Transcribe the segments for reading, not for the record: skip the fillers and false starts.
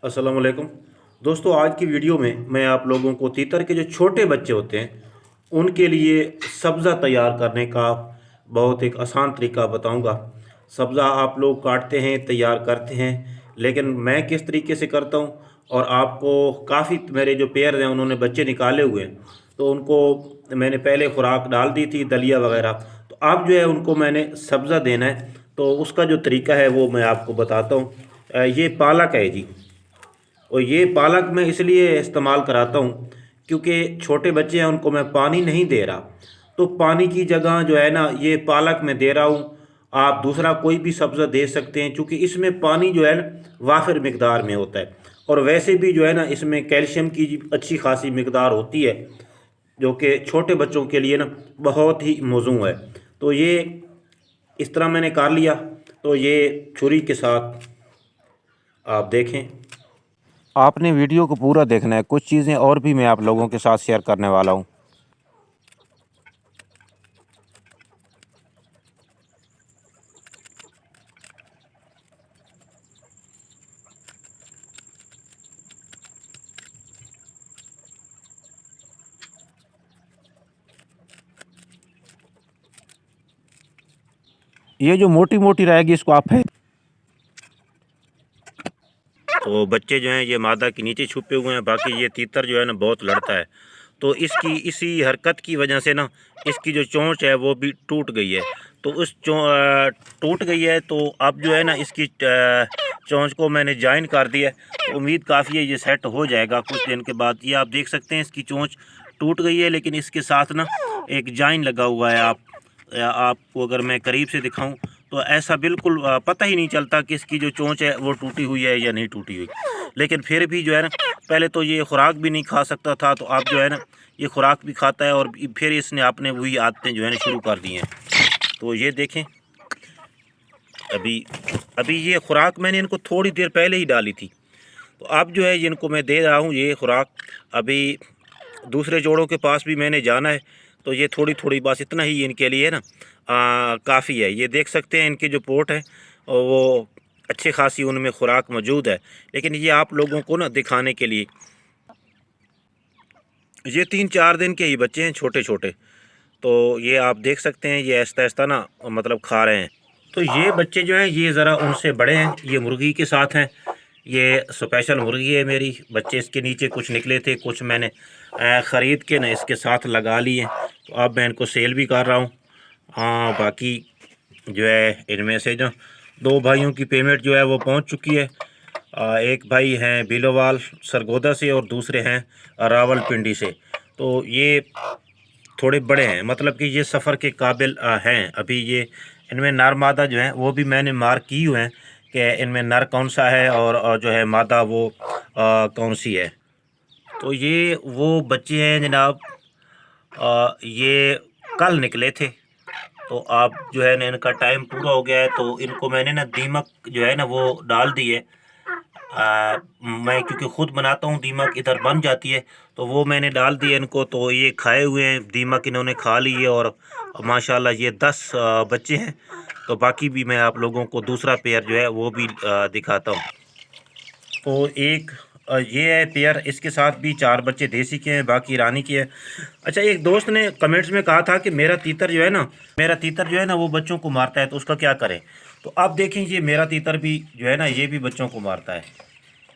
अस्सलाम वालेकुम दोस्तों। आज की वीडियो में मैं आप लोगों को तीतर के जो छोटे बच्चे होते हैं उनके लिए सब्ज़ा तैयार करने का बहुत एक आसान तरीका बताऊंगा। सब्ज़ा आप लोग काटते हैं, तैयार करते हैं, लेकिन मैं किस तरीके से करता हूं, और आपको काफ़ी मेरे जो पेयर हैं उन्होंने बच्चे निकाले हुए हैं, तो उनको मैंने पहले खुराक डाल दी थी, दलिया वगैरह। तो अब जो है उनको मैंने सब्ज़ा देना है, तो उसका जो तरीका है वो मैं आपको बताता हूँ। ये पालक है जी, और ये पालक मैं इसलिए इस्तेमाल कराता हूँ क्योंकि छोटे बच्चे हैं, उनको मैं पानी नहीं दे रहा। तो पानी की जगह जो है ना, ये पालक मैं दे रहा हूँ। आप दूसरा कोई भी सब्ज़ा दे सकते हैं, क्योंकि इसमें पानी जो है ना वाफिर मिकदार में होता है, और वैसे भी जो है ना इसमें कैल्शियम की अच्छी खासी मिकदार होती है, जो कि छोटे बच्चों के लिए ना बहुत ही मौजूद है। तो ये इस तरह मैंने कर लिया। तो ये छुरी के साथ आप देखें। आपने वीडियो को पूरा देखना है, कुछ चीज़ें और भी मैं आप लोगों के साथ शेयर करने वाला हूँ। ये जो मोटी मोटी रहेगी इसको आप फेंक। तो बच्चे जो हैं ये मादा के नीचे छुपे हुए हैं, बाकी ये तीतर जो है ना बहुत लड़ता है। तो इसकी इसी हरकत की वजह से ना इसकी जो चोंच है वो भी टूट गई है। तो टूट गई है, तो अब जो है ना इसकी चोंच को मैंने जॉइन कर दिया है। तो उम्मीद काफ़ी है ये सेट हो जाएगा कुछ दिन के बाद। ये आप देख सकते हैं इसकी चोंच टूट गई है, लेकिन इसके साथ ना एक जॉइन लगा हुआ है। आपको अगर मैं करीब से दिखाऊं तो ऐसा बिल्कुल पता ही नहीं चलता कि इसकी जो चोंच है वो टूटी हुई है या नहीं टूटी हुई। लेकिन फिर भी जो है ना, पहले तो ये खुराक भी नहीं खा सकता था, तो अब जो है ना ये खुराक भी खाता है, और फिर इसने अपने वही आदतें जो है ना शुरू कर दी हैं। तो ये देखें, अभी अभी ये खुराक मैंने इनको थोड़ी देर पहले ही डाली थी। तो अब जो है इनको मैं दे रहा हूँ ये खुराक। अभी दूसरे जोड़ों के पास भी मैंने जाना है, तो ये थोड़ी थोड़ी बस इतना ही इनके लिए ना काफ़ी है। ये देख सकते हैं इनके जो पोट है और वो अच्छे खासी उनमें खुराक मौजूद है, लेकिन ये आप लोगों को ना दिखाने के लिए। ये 3-4 दिन के ही बच्चे हैं, छोटे छोटे। तो ये आप देख सकते हैं ये आहिस्ता आहिस्ता ना मतलब खा रहे हैं। तो ये बच्चे जो हैं ये ज़रा उनसे बड़े हैं, ये मुर्गी के साथ हैं। ये स्पेशल मुर्गी है मेरी। बच्चे इसके नीचे कुछ निकले थे, कुछ मैंने ख़रीद के ना इसके साथ लगा लिए। तो अब मैं इनको सेल भी कर रहा हूँ। हाँ, बाकी जो है इनमें से जो 2 भाइयों की पेमेंट जो है वो पहुँच चुकी है। एक भाई हैं बिलोवाल सरगोदा से, और दूसरे हैं रावलपिंडी से। तो ये थोड़े बड़े हैं, मतलब कि ये सफ़र के काबिल हैं। अभी ये इनमें नर मादा जो हैं वो भी मैंने मार्क की हुए हैं कि इनमें नर कौन सा है, और जो है मादा वो कौन सी है। तो ये वो बच्चे हैं जनाब, ये कल निकले थे। तो आप जो है ना इनका टाइम पूरा हो गया है, तो इनको मैंने ना दीमक जो है ना वो डाल दी है। मैं क्योंकि ख़ुद बनाता हूँ, दीमक इधर बन जाती है, तो वो मैंने डाल दिया इनको। तो ये खाए हुए हैं, दीमक इन्होंने खा ली है, और माशाल्लाह ये 10 बच्चे हैं। तो बाकी भी मैं आप लोगों को दूसरा पेयर जो है वो भी दिखाता हूँ। तो एक ये है पेयर, इसके साथ भी 4 बच्चे देसी के हैं, बाकी ईरानी के हैं। अच्छा, एक दोस्त ने कमेंट्स में कहा था कि मेरा तीतर जो है ना वो बच्चों को मारता है, तो उसका क्या करें। तो अब देखें, ये मेरा तीतर भी जो है ना ये भी बच्चों को मारता है।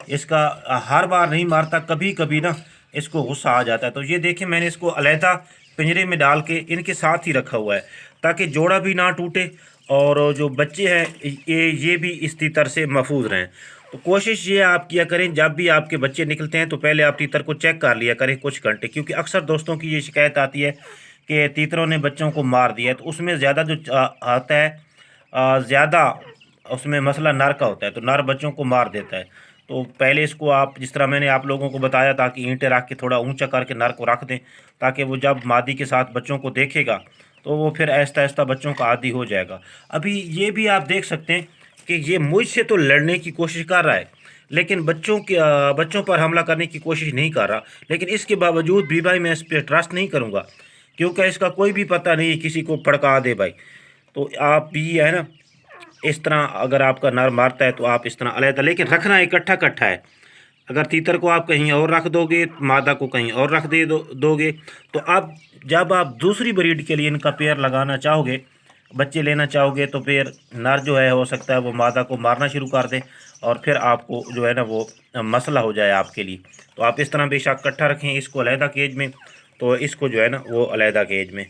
इसका हर बार नहीं मारता, कभी कभी ना इसको गुस्सा आ जाता है। तो ये देखें, मैंने इसको अलहदा पिंजरे में डाल के इनके साथ ही रखा हुआ है, ताकि जोड़ा भी ना टूटे, और जो बच्चे हैं ये भी इस तीतर से महफूज रहें। तो कोशिश ये आप किया करें, जब भी आपके बच्चे निकलते हैं तो पहले आप तीतर को चेक कर लिया करें कुछ घंटे, क्योंकि अक्सर दोस्तों की ये शिकायत आती है कि तीतरों ने बच्चों को मार दिया है। तो उसमें ज़्यादा जो आता है, ज़्यादा उसमें मसला नर का होता है, तो नर बच्चों को मार देता है। तो पहले इसको आप जिस तरह मैंने आप लोगों को बताया था कि ईंटें रख के थोड़ा ऊंचा करके नर को रख दें, ताकि वो जब मादी के साथ बच्चों को देखेगा तो वो फिर आहिस्ता आहिस्ता बच्चों का आदी हो जाएगा। अभी ये भी आप देख सकते हैं कि ये मुझसे तो लड़ने की कोशिश कर रहा है, लेकिन बच्चों पर हमला करने की कोशिश नहीं कर रहा। लेकिन इसके बावजूद भी भाई मैं इस पर ट्रस्ट नहीं करूँगा, क्योंकि इसका कोई भी पता नहीं किसी को भड़का दे भाई। तो आप भी है ना, इस तरह अगर आपका नर मारता है तो आप इस तरह अलहदा, लेकिन रखना इकट्ठा इकट्ठा है। अगर तीतर को आप कहीं और रख दोगे, मादा को कहीं और रख दोगे, तो अब जब आप दूसरी ब्रीड के लिए इनका पेयर लगाना चाहोगे, बच्चे लेना चाहोगे, तो फिर नर जो है हो सकता है वो मादा को मारना शुरू कर दे और फिर आपको जो है ना वो मसला हो जाए आपके लिए। तो आप इस तरह बेशक इकट्ठा रखें इसको अलहदा केज में, तो इसको जो है ना वो अलहदा केज में।